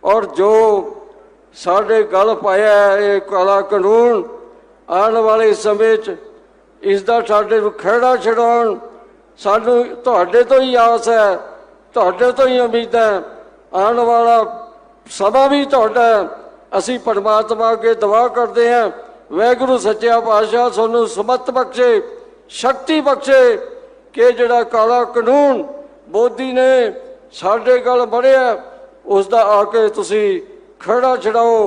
और जो साढ़े गल पाया है ये काला कानून आने वाले समय इसका साढ़े खेड़ा छुड़ाउण सानू तुहाडे तो ही आस है, तुहाडे तो ही उम्मीद है। आने वाला समा भी तुहाडा है। असी परमात्मा अगे दुआ करते हैं वाहिगुरू सच्चा पातशाह सानू समत बख्शे, शक्ति बख्शे कि जिहड़ा काला कानून मोदी ने साढ़े गल बढ़िया उसका आके तुसी खड़ा छड़ाओ।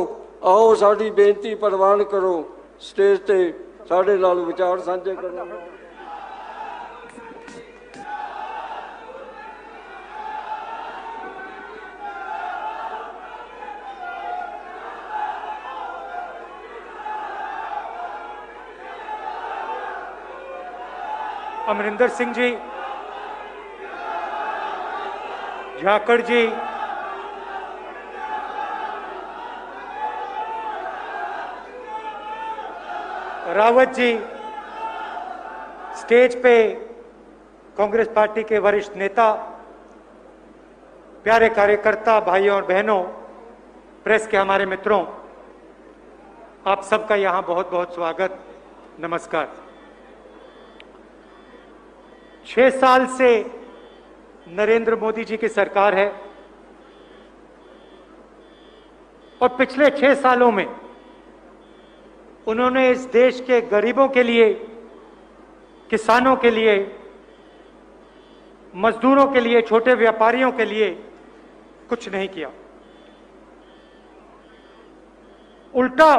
आओ साड़ी बेनती प्रवान करो, स्टेज ते साढ़े नाल विचार साझे करो। अमरिंदर सिंह जी, झाकड़ जी, रावत जी, स्टेज पे कांग्रेस पार्टी के वरिष्ठ नेता, प्यारे कार्यकर्ता भाइयों और बहनों, प्रेस के हमारे मित्रों, आप सबका यहां बहुत बहुत स्वागत, नमस्कार। 6 साल से नरेंद्र मोदी जी की सरकार है और पिछले 6 सालों में उन्होंने इस देश के गरीबों के लिए, किसानों के लिए, मजदूरों के लिए, छोटे व्यापारियों के लिए कुछ नहीं किया। उल्टा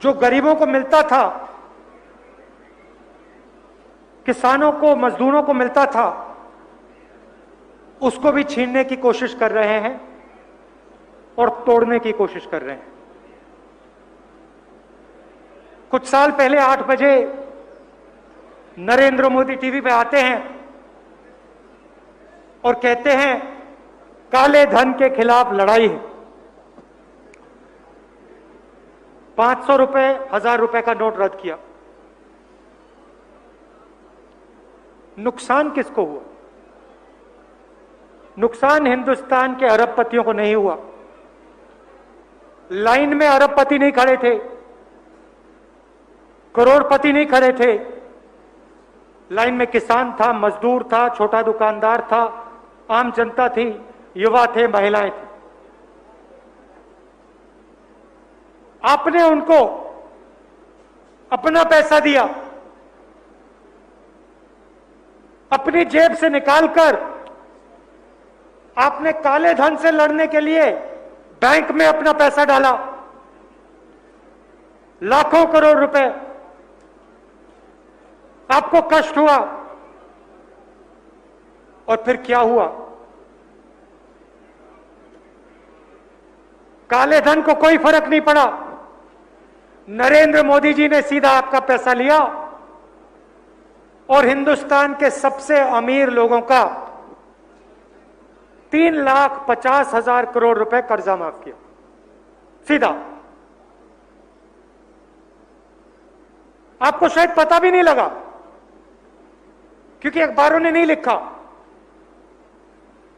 जो गरीबों को मिलता था, किसानों को, मजदूरों को मिलता था, उसको भी छीनने की कोशिश कर रहे हैं और तोड़ने की कोशिश कर रहे हैं। कुछ साल पहले 8 बजे नरेंद्र मोदी टीवी पे आते हैं और कहते हैं काले धन के खिलाफ लड़ाई है। 500 रुपए, 1000 रुपए का नोट रद्द किया। नुकसान किसको हुआ? नुकसान हिंदुस्तान के अरबपतियों को नहीं हुआ। लाइन में अरबपति नहीं खड़े थे, करोड़पति नहीं खड़े थे। लाइन में किसान था, मजदूर था, छोटा दुकानदार था, आम जनता थी, युवा थे, महिलाएं थी। आपने उनको अपना पैसा दिया, अपनी जेब से निकालकर आपने काले धन से लड़ने के लिए बैंक में अपना पैसा डाला, लाखों करोड़ रुपए। आपको कष्ट हुआ और फिर क्या हुआ? काले धन को कोई फर्क नहीं पड़ा। नरेंद्र मोदी जी ने सीधा आपका पैसा लिया और हिंदुस्तान के सबसे अमीर लोगों का 3,50,000 करोड़ रुपए कर्जा माफ किया, सीधा। आपको शायद पता भी नहीं लगा क्योंकि अखबारों ने नहीं लिखा,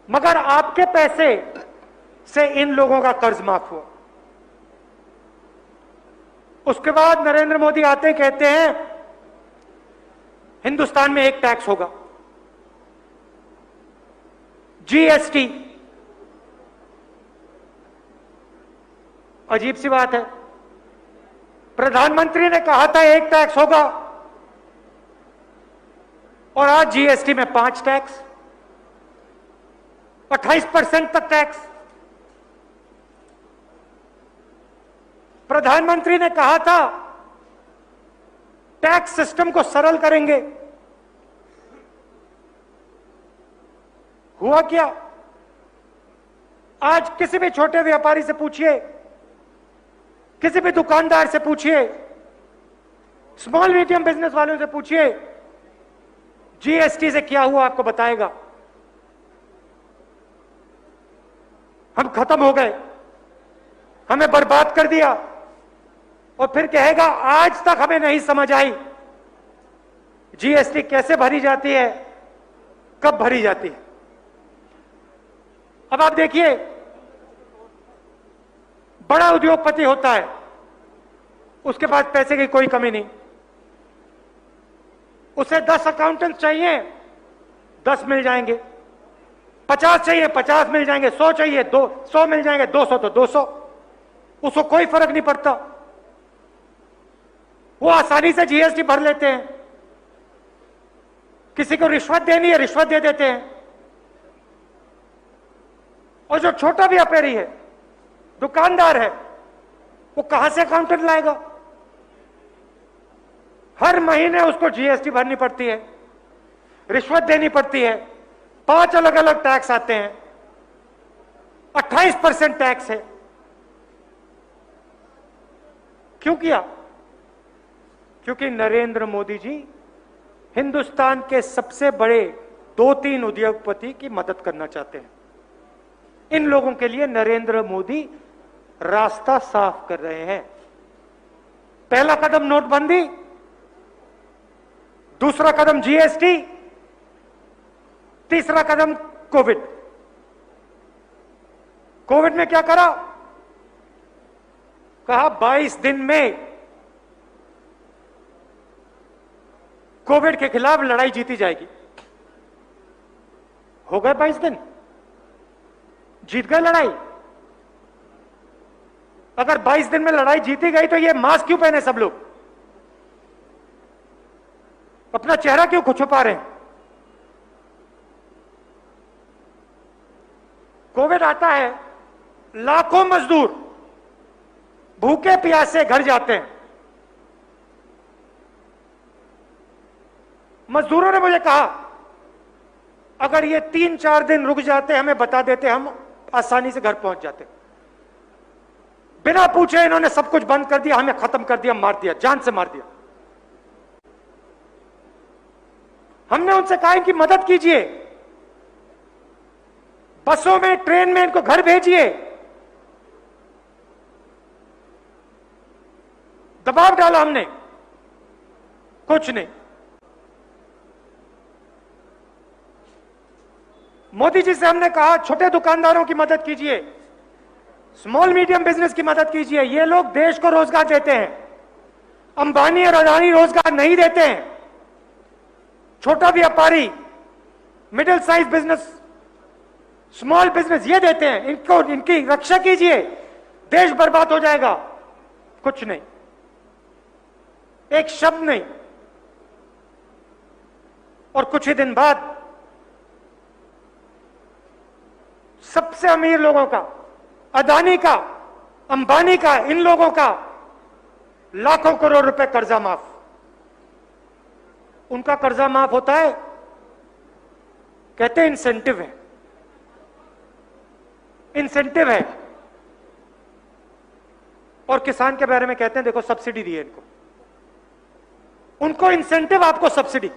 मगर आपके पैसे से इन लोगों का कर्ज माफ हुआ। उसके बाद नरेंद्र मोदी आते कहते हैं हिंदुस्तान में एक टैक्स होगा, जीएसटी। अजीब सी बात है, प्रधानमंत्री ने कहा था एक टैक्स होगा और आज जीएसटी में 5 टैक्स, 28% तक टैक्स। प्रधानमंत्री ने कहा था टैक्स सिस्टम को सरल करेंगे, हुआ क्या? आज किसी भी छोटे व्यापारी से पूछिए, किसी भी दुकानदार से पूछिए, स्मॉल मीडियम बिजनेस वालों से पूछिए, जीएसटी से क्या हुआ आपको बताएगा। हम खत्म हो गए, हमें बर्बाद कर दिया, और फिर कहेगा आज तक हमें नहीं समझ आई जीएसटी कैसे भरी जाती है, कब भरी जाती है। अब आप देखिए, बड़ा उद्योगपति होता है, उसके पास पैसे की कोई कमी नहीं, उसे 10 अकाउंटेंट चाहिए, 10 मिल जाएंगे, 50 चाहिए 50 मिल जाएंगे, 100 चाहिए 100 मिल जाएंगे, 200 तो 200, उसको कोई फर्क नहीं पड़ता। वो आसानी से जीएसटी भर लेते हैं, किसी को रिश्वत देनी है रिश्वत दे देते हैं। और जो छोटा व्यापारी है, दुकानदार है, वो कहां से अकाउंटेंट लाएगा? हर महीने उसको जीएसटी भरनी पड़ती है, रिश्वत देनी पड़ती है, 5 अलग अलग टैक्स आते हैं, 28% टैक्स है। क्यों किया? क्योंकि नरेंद्र मोदी जी हिंदुस्तान के सबसे बड़े 2-3 उद्योगपति की मदद करना चाहते हैं। इन लोगों के लिए नरेंद्र मोदी रास्ता साफ कर रहे हैं। पहला कदम नोटबंदी, दूसरा कदम जीएसटी, तीसरा कदम कोविड। कोविड में क्या करा? कहा 22 दिन में कोविड के खिलाफ लड़ाई जीती जाएगी। हो गए 22 दिन, जीत गए लड़ाई। अगर 22 दिन में लड़ाई जीती गई तो ये मास्क क्यों पहने सब लोग? अपना चेहरा क्यों छुपा रहे हैं? कोविड आता है, लाखों मजदूर भूखे प्यासे घर जाते हैं। मजदूरों ने मुझे कहा, अगर ये 3-4 दिन रुक जाते, हमें बता देते, हम आसानी से घर पहुंच जाते। बिना पूछे इन्होंने सब कुछ बंद कर दिया, हमें खत्म कर दिया, मार दिया, जान से मार दिया। हमने उनसे कहा इनकी मदद कीजिए, बसों में ट्रेन में इनको घर भेजिए। दबाव डाला हमने, कुछ नहीं। मोदी जी से हमने कहा छोटे दुकानदारों की मदद कीजिए, स्मॉल मीडियम बिजनेस की मदद कीजिए। ये लोग देश को रोजगार देते हैं, अंबानी और अदानी रोजगार नहीं देते हैं। छोटा व्यापारी, middle size business, small business ये देते हैं, इनको इनकी रक्षा कीजिए, देश बर्बाद हो जाएगा। कुछ नहीं, एक शब्द नहीं। और कुछ ही दिन बाद सबसे अमीर लोगों का, अदानी का, अंबानी का, इन लोगों का लाखों करोड़ रुपए कर्जा माफ। उनका कर्जा माफ होता है, कहते हैं इंसेंटिव है, इंसेंटिव है। और किसान के बारे में कहते हैं देखो सब्सिडी दी है इनको, उनको इंसेंटिव, आपको सब्सिडी।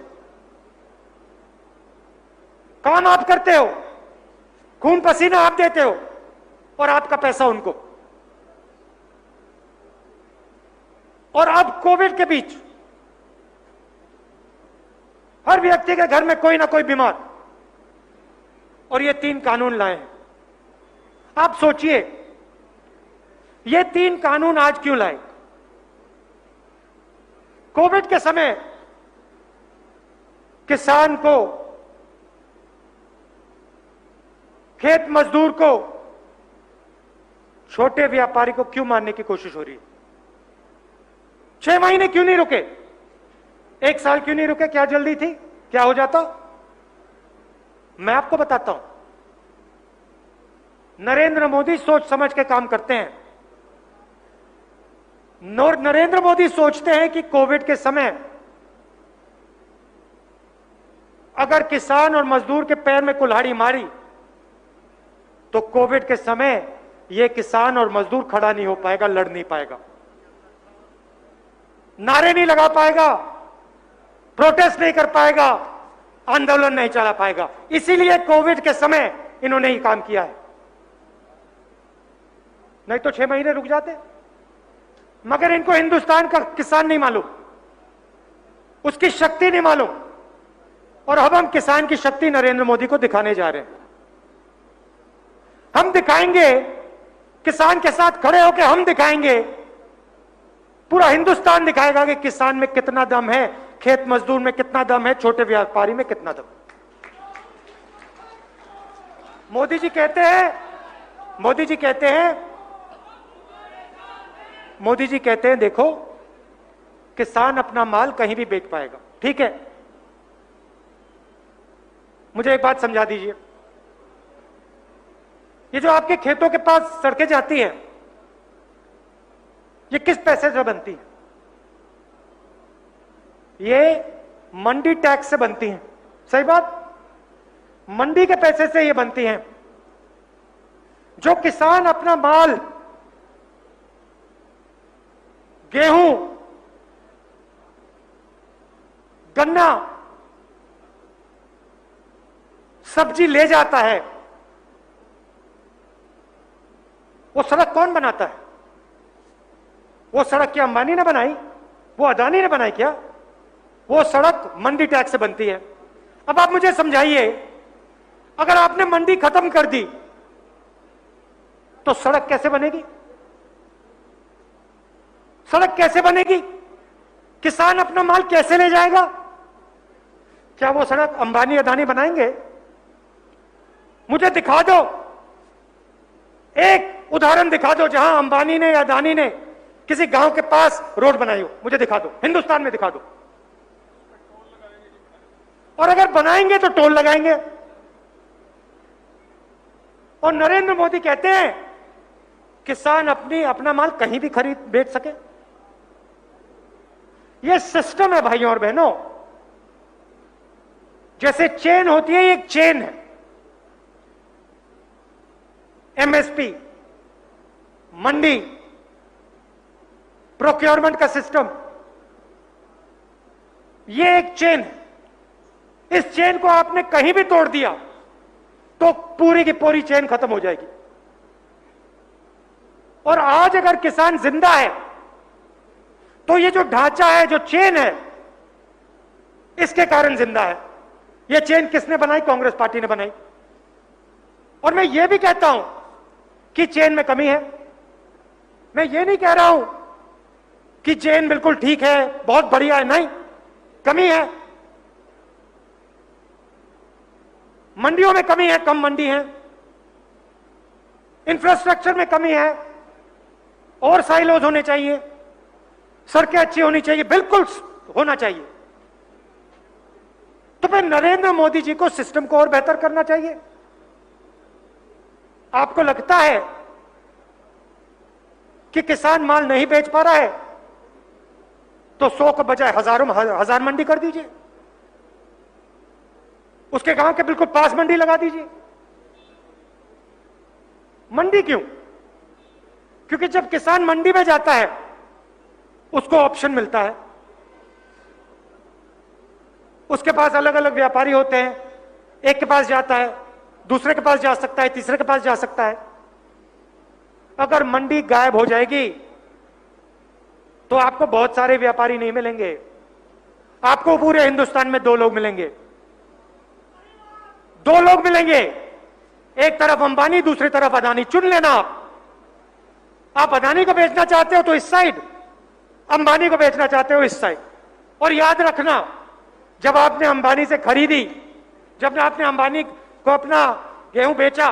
काम आप करते हो, खून पसीना आप देते हो, और आपका पैसा उनको। और अब कोविड के बीच हर व्यक्ति के घर में कोई ना कोई बीमार, और ये 3 कानून लाए हैं। आप सोचिए, ये 3 कानून आज क्यों लाए? कोविड के समय किसान को, खेत मजदूर को, छोटे व्यापारी को क्यों मारने की कोशिश हो रही है? 6 महीने क्यों नहीं रुके? 1 साल क्यों नहीं रुके? क्या जल्दी थी? क्या हो जाता? मैं आपको बताता हूं। नरेंद्र मोदी सोच समझ के काम करते हैं। नरेंद्र मोदी सोचते हैं कि कोविड के समय अगर किसान और मजदूर के पैर में कुल्हाड़ी मारी तो कोविड के समय यह किसान और मजदूर खड़ा नहीं हो पाएगा, लड़ नहीं पाएगा, नारे नहीं लगा पाएगा, प्रोटेस्ट नहीं कर पाएगा, आंदोलन नहीं चला पाएगा। इसीलिए कोविड के समय इन्होंने ही काम किया है, नहीं तो 6 महीने रुक जाते। मगर इनको हिंदुस्तान का किसान नहीं मालूम, उसकी शक्ति नहीं मालूम, और अब हम किसान की शक्ति नरेंद्र मोदी को दिखाने जा रहे हैं। दिखाएंगे, किसान के साथ खड़े होकर हम दिखाएंगे, पूरा हिंदुस्तान दिखाएगा कि किसान में कितना दम है, खेत मजदूर में कितना दम है, छोटे व्यापारी में कितना दम। मोदी जी कहते हैं देखो किसान अपना माल कहीं भी बेच पाएगा। ठीक है, मुझे एक बात समझा दीजिए, ये जो आपके खेतों के पास सड़कें जाती हैं, ये किस पैसे से बनती है? ये मंडी टैक्स से बनती हैं। सही बात, मंडी के पैसे से ये बनती हैं। जो किसान अपना माल, गेहूं, गन्ना, सब्जी ले जाता है, वो सड़क कौन बनाता है? वो सड़क क्या अंबानी ने बनाई? वो अदानी ने बनाई क्या? वो सड़क मंडी टैक्स से बनती है। अब आप मुझे समझाइए, अगर आपने मंडी खत्म कर दी तो सड़क कैसे बनेगी? सड़क कैसे बनेगी? किसान अपना माल कैसे ले जाएगा? क्या वो सड़क अंबानी अदानी बनाएंगे? मुझे दिखा दो, एक उदाहरण दिखा दो जहां अंबानी ने या अदानी ने किसी गांव के पास रोड बनाई हो। मुझे दिखा दो, हिंदुस्तान में दिखा दो। और अगर बनाएंगे तो टोल लगाएंगे। और नरेंद्र मोदी कहते हैं किसान अपना माल कहीं भी खरीद बेच सके। यह सिस्टम है भाइयों और बहनों। जैसे चेन होती है, एक चेन है, एमएसपी, मंडी, प्रोक्योरमेंट का सिस्टम, यह एक चेन है। इस चेन को आपने कहीं भी तोड़ दिया तो पूरी की पूरी चेन खत्म हो जाएगी। और आज अगर किसान जिंदा है तो ये जो ढांचा है, जो चेन है, इसके कारण जिंदा है। ये चेन किसने बनाई? कांग्रेस पार्टी ने बनाई। और मैं ये भी कहता हूं कि चेन में कमी है। मैं ये नहीं कह रहा हूं कि चेन बिल्कुल ठीक है, बहुत बढ़िया है, नहीं, कमी है। मंडियों में कमी है, कम मंडी है, इंफ्रास्ट्रक्चर में कमी है, और साइलोज होने चाहिए, सड़कें अच्छी होनी चाहिए, बिल्कुल होना चाहिए। तो फिर नरेंद्र मोदी जी को सिस्टम को और बेहतर करना चाहिए। आपको लगता है कि किसान माल नहीं बेच पा रहा है तो 100 के बजाय हजार मंडी कर दीजिए। उसके गांव के बिल्कुल पास मंडी लगा दीजिए। मंडी क्यों? क्योंकि जब किसान मंडी में जाता है उसको ऑप्शन मिलता है। उसके पास अलग अलग व्यापारी होते हैं, एक के पास जाता है, दूसरे के पास जा सकता है, तीसरे के पास जा सकता है। अगर मंडी गायब हो जाएगी तो आपको बहुत सारे व्यापारी नहीं मिलेंगे, आपको पूरे हिंदुस्तान में 2 लोग मिलेंगे। 2 लोग मिलेंगे, एक तरफ अंबानी, दूसरी तरफ अदानी। चुन लेना आप अदानी को बेचना चाहते हो तो इस साइड, अंबानी को बेचना चाहते हो इस साइड। और याद रखना, जब आपने अंबानी से खरीदी, जब आपने अंबानी को अपना गेहूं बेचा,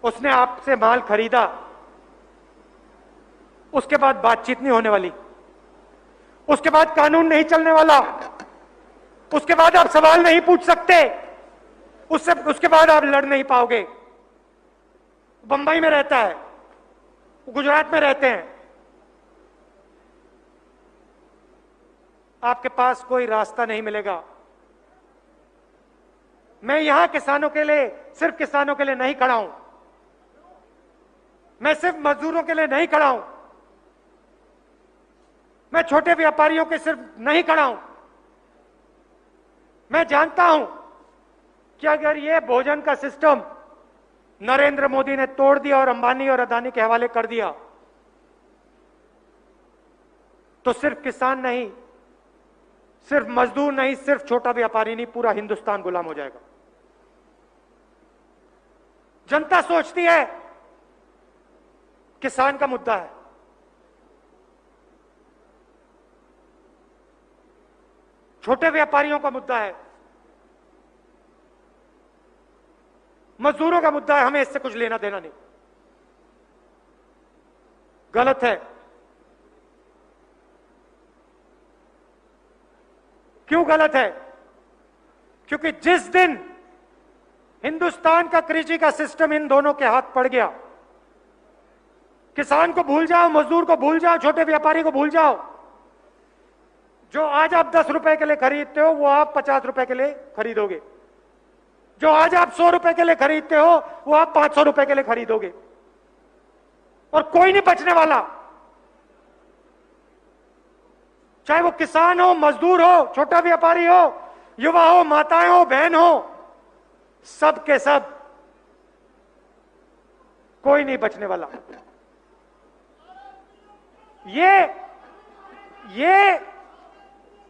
उसने आपसे माल खरीदा, उसके बाद बातचीत नहीं होने वाली, उसके बाद कानून नहीं चलने वाला, उसके बाद आप सवाल नहीं पूछ सकते, उसके बाद आप लड़ नहीं पाओगे। बंबई में रहता है, गुजरात में रहते हैं, आपके पास कोई रास्ता नहीं मिलेगा। मैं यहां किसानों के लिए, सिर्फ किसानों के लिए नहीं खड़ा हूं, मैं सिर्फ मजदूरों के लिए नहीं खड़ा हूं, मैं छोटे व्यापारियों के सिर्फ नहीं खड़ा हूं। मैं जानता हूं कि अगर यह भोजन का सिस्टम नरेंद्र मोदी ने तोड़ दिया और अंबानी और अदानी के हवाले कर दिया तो सिर्फ किसान नहीं, सिर्फ मजदूर नहीं, सिर्फ छोटा व्यापारी नहीं, पूरा हिंदुस्तान गुलाम हो जाएगा। जनता सोचती है किसान का मुद्दा है, छोटे व्यापारियों का मुद्दा है, मजदूरों का मुद्दा है, हमें इससे कुछ लेना देना नहीं। गलत है। क्यों गलत है? क्योंकि जिस दिन हिंदुस्तान का कृषि का सिस्टम इन दोनों के हाथ पड़ गया, किसान को भूल जाओ, मजदूर को भूल जाओ, छोटे व्यापारी को भूल जाओ, जो आज आप 10 रुपए के लिए खरीदते हो वो आप 50 रुपए के लिए खरीदोगे, जो आज आप 100 रुपए के लिए खरीदते हो वो आप 500 रुपए के लिए खरीदोगे, और कोई नहीं बचने वाला। चाहे वो किसान हो, मजदूर हो, छोटा व्यापारी हो, युवा हो, माताएं हो, बहन हो, सब के सब, कोई नहीं बचने वाला। ये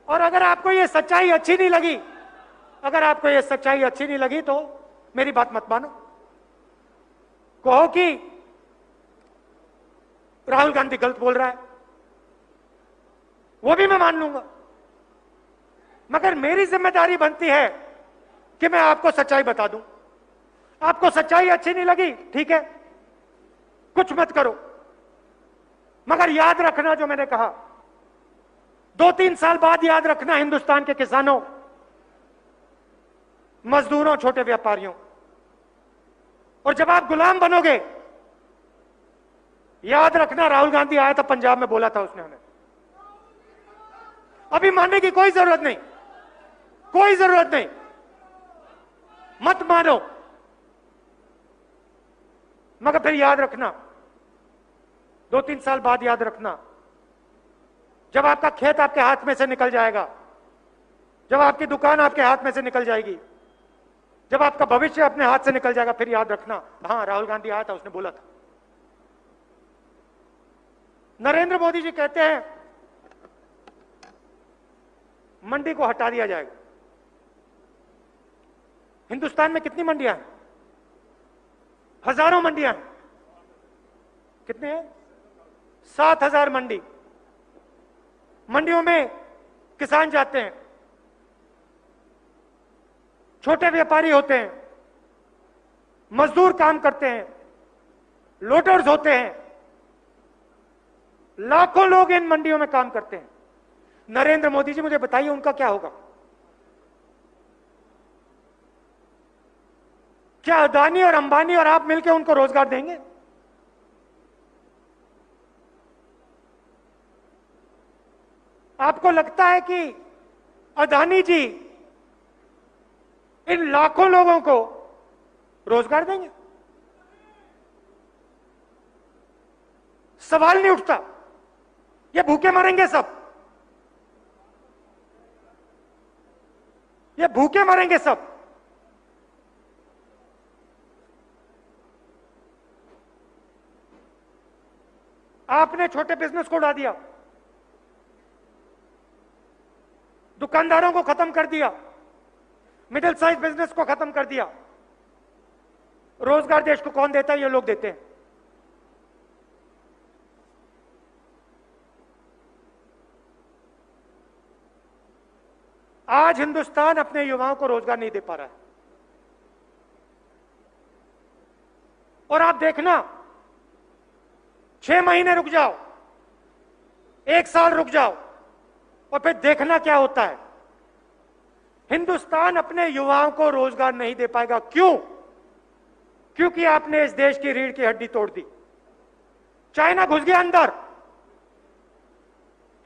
और अगर आपको ये सच्चाई अच्छी नहीं लगी, अगर आपको ये सच्चाई अच्छी नहीं लगी तो मेरी बात मत मानो। कहो कि राहुल गांधी गलत बोल रहा है, वो भी मैं मान लूंगा, मगर मेरी जिम्मेदारी बनती है कि मैं आपको सच्चाई बता दूं। आपको सच्चाई अच्छी नहीं लगी, ठीक है, कुछ मत करो, मगर याद रखना जो मैंने कहा, 2-3 साल बाद याद रखना, हिंदुस्तान के किसानों, मजदूरों, छोटे व्यापारियों, और जब आप गुलाम बनोगे, याद रखना राहुल गांधी आया था पंजाब में, बोला था उसने हमें, अभी मानने की कोई जरूरत नहीं, कोई जरूरत नहीं, मत मानो, मगर फिर याद रखना, 2-3 साल बाद याद रखना, जब आपका खेत आपके हाथ में से निकल जाएगा, जब आपकी दुकान आपके हाथ में से निकल जाएगी, जब आपका भविष्य अपने हाथ से निकल जाएगा, फिर याद रखना, हां राहुल गांधी आया था, उसने बोला था। नरेंद्र मोदी जी कहते हैं मंडी को हटा दिया जाएगा। हिंदुस्तान में कितनी मंडियां हैं? हजारों मंडियां हैं। कितने हैं? 7,000 मंडी। मंडियों में किसान जाते हैं, छोटे व्यापारी होते हैं, मजदूर काम करते हैं, लोडर्स होते हैं, लाखों लोग इन मंडियों में काम करते हैं। नरेंद्र मोदी जी मुझे बताइए उनका क्या होगा? क्या अदानी और अंबानी और आप मिलकर उनको रोजगार देंगे? आपको लगता है कि अदानी जी इन लाखों लोगों को रोजगार देंगे? सवाल नहीं उठता। ये भूखे मरेंगे सब, ये भूखे मरेंगे सब। आपने छोटे बिजनेस को उड़ा दिया, दुकानदारों को खत्म कर दिया, मिडिल साइज बिजनेस को खत्म कर दिया। रोजगार देश को कौन देता है? ये लोग देते हैं। आज हिंदुस्तान अपने युवाओं को रोजगार नहीं दे पा रहा है, और आप देखना, 6 महीने रुक जाओ, 1 साल रुक जाओ, और फिर देखना क्या होता है। हिंदुस्तान अपने युवाओं को रोजगार नहीं दे पाएगा। क्यों? क्योंकि आपने इस देश की रीढ़ की हड्डी तोड़ दी। चाइना घुस गया अंदर।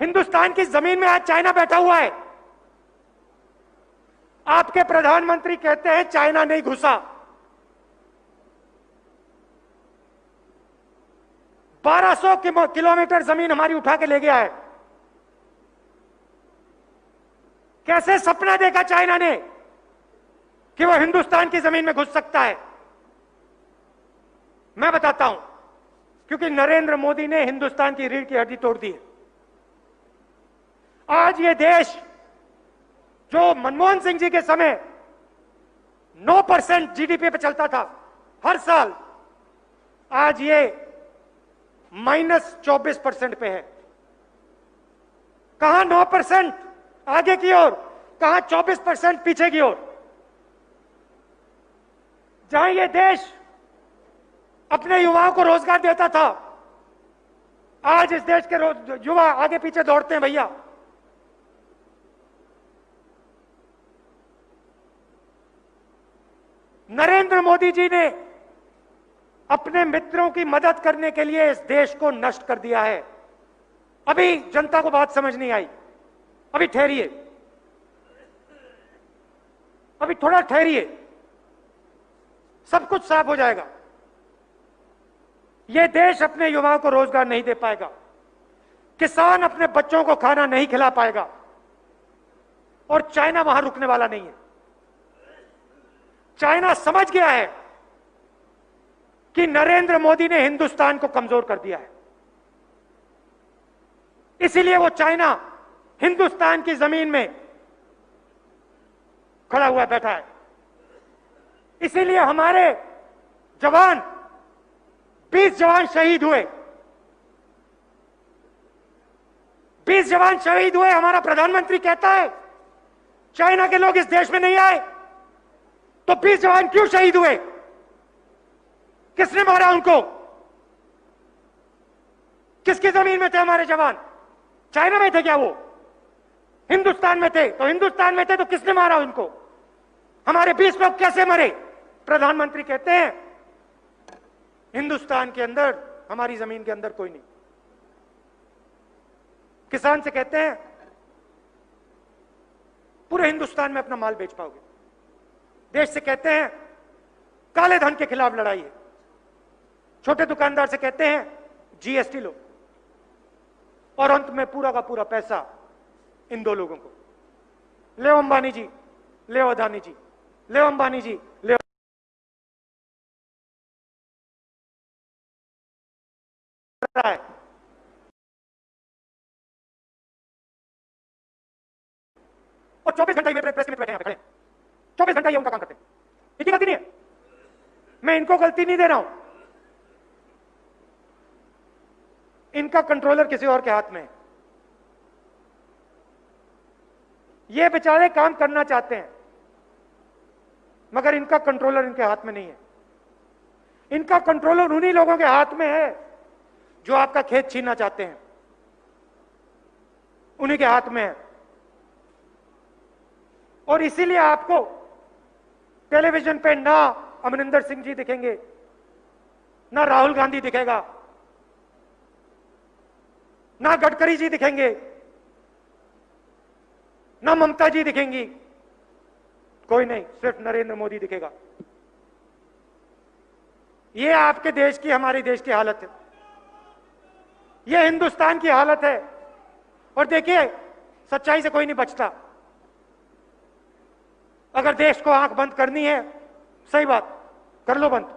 हिंदुस्तान की जमीन में आज चाइना बैठा हुआ है। आपके प्रधानमंत्री कहते हैं चाइना नहीं घुसा। 1200 किलोमीटर जमीन हमारी उठा के ले गया है। कैसे सपना देखा चाइना ने कि वो हिंदुस्तान की जमीन में घुस सकता है? मैं बताता हूं, क्योंकि नरेंद्र मोदी ने हिंदुस्तान की रीढ़ की हड्डी तोड़ दी है। आज ये देश जो मनमोहन सिंह जी के समय 9% जीडीपी पे चलता था, हर साल आज ये -24% पे है। कहां 9% आगे की ओर, कहां 24% पीछे की ओर। जहां ये देश अपने युवाओं को रोजगार देता था, आज इस देश के युवा आगे पीछे दौड़ते हैं भैया। नरेंद्र मोदी जी ने अपने मित्रों की मदद करने के लिए इस देश को नष्ट कर दिया है। अभी जनता को बात समझ नहीं आई, अभी ठहरिए, अभी थोड़ा ठहरिए, सब कुछ साफ हो जाएगा। यह देश अपने युवाओं को रोजगार नहीं दे पाएगा, किसान अपने बच्चों को खाना नहीं खिला पाएगा, और चाइना वहां रुकने वाला नहीं है। चाइना समझ गया है कि नरेंद्र मोदी ने हिंदुस्तान को कमजोर कर दिया है, इसीलिए वो चाइना हिंदुस्तान की जमीन में खड़ा हुआ बैठा है। इसीलिए हमारे जवान 20 जवान शहीद हुए, 20 जवान शहीद हुए। हमारा प्रधानमंत्री कहता है चाइना के लोग इस देश में नहीं आए, तो 20 जवान क्यों शहीद हुए? किसने मारा उनको? किसकी जमीन में थे हमारे जवान? चाइना में थे क्या वो? हिंदुस्तान में थे। तो हिंदुस्तान में थे तो किसने मारा उनको? हमारे 20 लोग कैसे मरे? प्रधानमंत्री कहते हैं हिंदुस्तान के अंदर, हमारी जमीन के अंदर कोई नहीं। किसान से कहते हैं पूरे हिंदुस्तान में अपना माल बेच पाओगे। देश से कहते हैं काले धन के खिलाफ लड़ाई है। छोटे दुकानदार से कहते हैं जीएसटी लो, और अंत में पूरा का पूरा पैसा इन दो लोगों को। ले अंबानी जी, ले अदानी जी, ले अंबानी जी, ले रहा है। और 24 घंटे में प्रेस में बैठे हैं, 24 घंटा ये उनका काम करते हैं। इनकी गलती नहीं है, मैं इनको गलती नहीं दे रहा हूं। इनका कंट्रोलर किसी और के हाथ में है। ये बेचारे काम करना चाहते हैं, मगर इनका कंट्रोलर इनके हाथ में नहीं है। इनका कंट्रोलर उन्हीं लोगों के हाथ में है जो आपका खेत छीनना चाहते हैं, उन्हीं के हाथ में है। और इसीलिए आपको टेलीविजन पे ना अमरिंदर सिंह जी दिखेंगे, ना राहुल गांधी दिखेगा, ना गडकरी जी दिखेंगे, ना ममता जी दिखेंगी, कोई नहीं, सिर्फ नरेंद्र मोदी दिखेगा। ये आपके देश की, हमारे देश की हालत है, ये हिंदुस्तान की हालत है। और देखिए, सच्चाई से कोई नहीं बचता। अगर देश को आंख बंद करनी है, सही बात, कर लो बंद।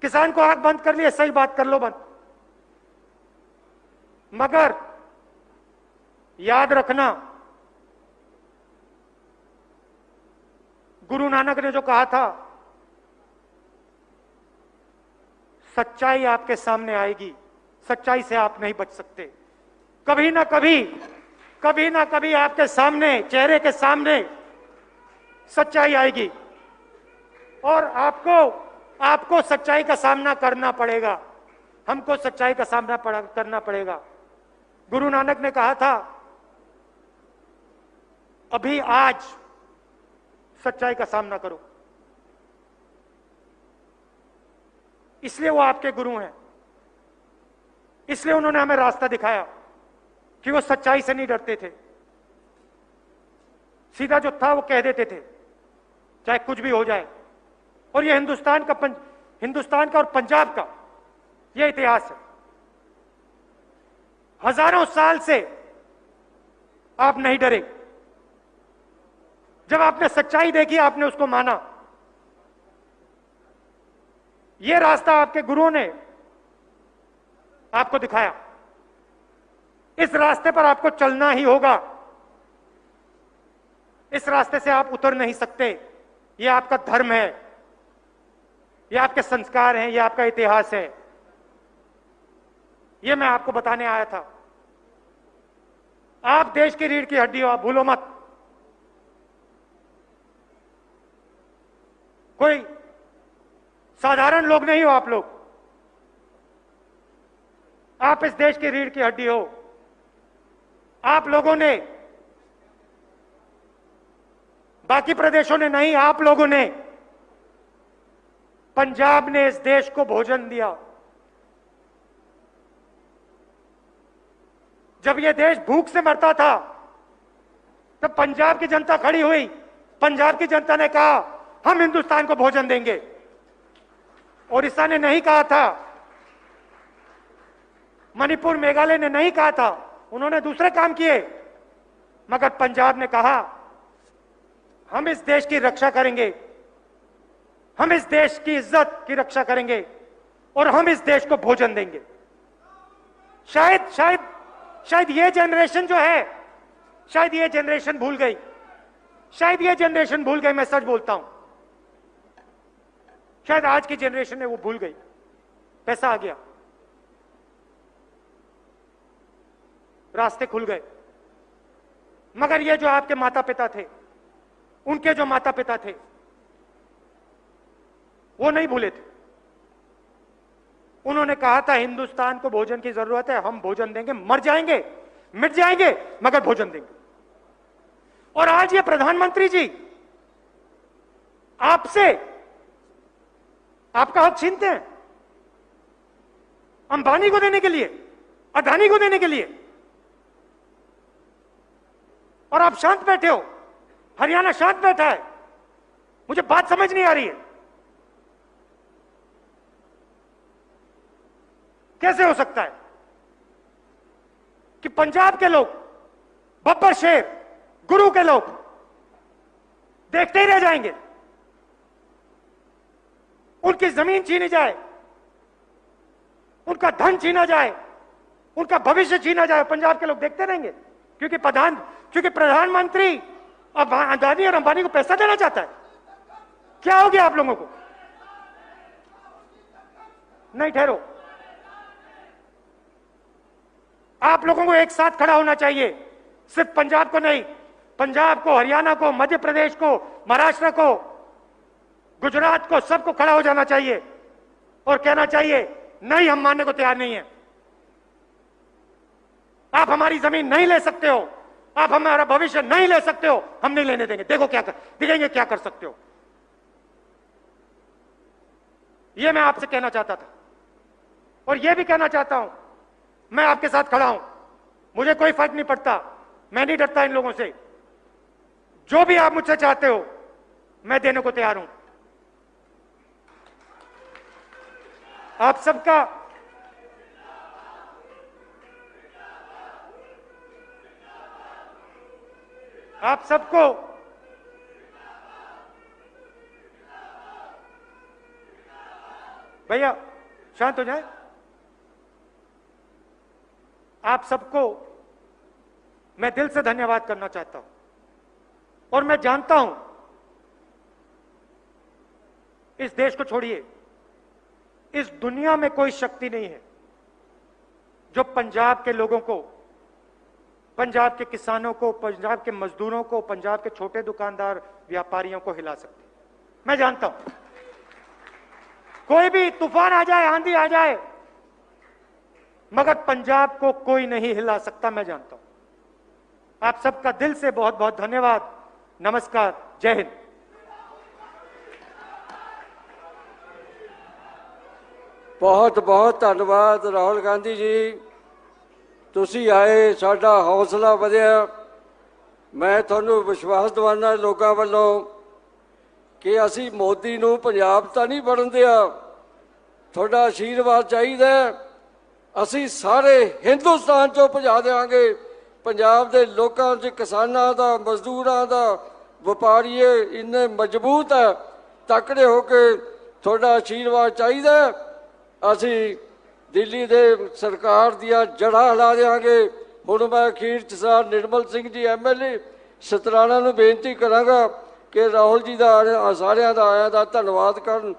किसान को आंख बंद कर लिया, सही बात, कर लो बंद। मगर याद रखना, गुरु नानक ने जो कहा था, सच्चाई आपके सामने आएगी, सच्चाई से आप नहीं बच सकते। कभी ना कभी, कभी ना कभी आपके सामने, चेहरे के सामने सच्चाई आएगी, और आपको सच्चाई का सामना करना पड़ेगा। हमको सच्चाई का सामना करना पड़ेगा। गुरु नानक ने कहा था, अभी आज सच्चाई का सामना करो। इसलिए वो आपके गुरु हैं, इसलिए उन्होंने हमें रास्ता दिखाया कि वो सच्चाई से नहीं डरते थे। सीधा जो था वो कह देते थे, चाहे कुछ भी हो जाए। और ये हिंदुस्तान का और पंजाब का ये इतिहास है। हजारों साल से आप नहीं डरे। जब आपने सच्चाई देखी, आपने उसको माना। यह रास्ता आपके गुरुओं ने आपको दिखाया। इस रास्ते पर आपको चलना ही होगा। इस रास्ते से आप उतर नहीं सकते। यह आपका धर्म है। ये आपके संस्कार हैं, ये आपका इतिहास है। ये मैं आपको बताने आया था। आप देश की रीढ़ की हड्डी हो, आप भूलो मत। कोई साधारण लोग नहीं हो आप लोग। आप इस देश की रीढ़ की हड्डी हो। आप लोगों ने, बाकी प्रदेशों ने नहीं, आप लोगों ने, पंजाब ने इस देश को भोजन दिया। जब यह देश भूख से मरता था तब पंजाब की जनता खड़ी हुई। पंजाब की जनता ने कहा हम हिंदुस्तान को भोजन देंगे। ओडिशा ने नहीं कहा था, मणिपुर मेघालय ने नहीं कहा था, उन्होंने दूसरे काम किए, मगर पंजाब ने कहा हम इस देश की रक्षा करेंगे, हम इस देश की इज्जत की रक्षा करेंगे और हम इस देश को भोजन देंगे। शायद शायद शायद ये जनरेशन जो है, शायद ये जनरेशन भूल गई, शायद ये जनरेशन भूल गई। मैं सच बोलता हूं, शायद आज की जनरेशन है वो भूल गई। पैसा आ गया, रास्ते खुल गए, मगर ये जो आपके माता पिता थे, उनके जो माता पिता थे, वो नहीं भूले थे। उन्होंने कहा था हिंदुस्तान को भोजन की जरूरत है, हम भोजन देंगे, मर जाएंगे, मिट जाएंगे, मगर भोजन देंगे। और आज ये प्रधानमंत्री जी आपसे आपका हक छीनते हैं अंबानी को देने के लिए, अदानी को देने के लिए, और आप शांत बैठे हो। हरियाणा शांत बैठा है। मुझे बात समझ नहीं आ रही है, कैसे हो सकता है कि पंजाब के लोग, बब्बर शेर, गुरु के लोग देखते ही रह जाएंगे, उनकी जमीन छीनी जाए, उनका धन छीना जाए, उनका भविष्य छीना जाए, पंजाब के लोग देखते रहेंगे क्योंकि प्रधानमंत्री अब अदानी और अंबानी को पैसा देना चाहता है। क्या हो गया आप लोगों को? नहीं, ठहरो। आप लोगों को एक साथ खड़ा होना चाहिए, सिर्फ पंजाब को नहीं, पंजाब को, हरियाणा को, मध्य प्रदेश को, महाराष्ट्र को, गुजरात को, सबको खड़ा हो जाना चाहिए और कहना चाहिए नहीं, हम मानने को तैयार नहीं है। आप हमारी जमीन नहीं ले सकते हो, आप हमारा भविष्य नहीं ले सकते हो, हम नहीं लेने देंगे। देखो दिखेंगे क्या कर सकते हो। यह मैं आपसे कहना चाहता था और यह भी कहना चाहता हूं, मैं आपके साथ खड़ा हूं, मुझे कोई फर्क नहीं पड़ता, मैं नहीं डरता इन लोगों से। जो भी आप मुझसे चाहते हो मैं देने को तैयार हूं। आप सबका आप सबको भैया शांत हो जाए। आप सबको मैं दिल से धन्यवाद करना चाहता हूं और मैं जानता हूं इस देश को छोड़िए, इस दुनिया में कोई शक्ति नहीं है जो पंजाब के लोगों को, पंजाब के किसानों को, पंजाब के मजदूरों को, पंजाब के छोटे दुकानदार व्यापारियों को हिला सकते। मैं जानता हूं कोई भी तूफान आ जाए, आंधी आ जाए, मगर पंजाब को कोई नहीं हिला सकता। मैं जानता हूं। आप सबका दिल से बहुत बहुत धन्यवाद। नमस्कार, जय हिंद। बहुत बहुत धन्यवाद राहुल गांधी जी, तुसी आए, साडा हौसला वधिया। मैं तुहानू विश्वास दिवाना लोगों वालों कि असी मोदी नू पंजाब तां नहीं वड़न दिया, तुहाडा आशीर्वाद चाहिदा। असी सारे हिंदुस्तान चों भजा देंगे। पंजाब के लोगों च, किसानों का, मजदूरों का, व्यापारी इन्ने मजबूत है, तकड़े होके थोड़ा आशीर्वाद चाहिए। असी दिल्ली दे सरकार दिया जड़ा हिला देंगे। हुण मैं अखीर च सर निर्मल सिंह जी MLA सतराना नूं बेनती करांगा कि राहुल जी का सारिਆਂ ਦਾ आया ਦਾ धन्यवाद करन।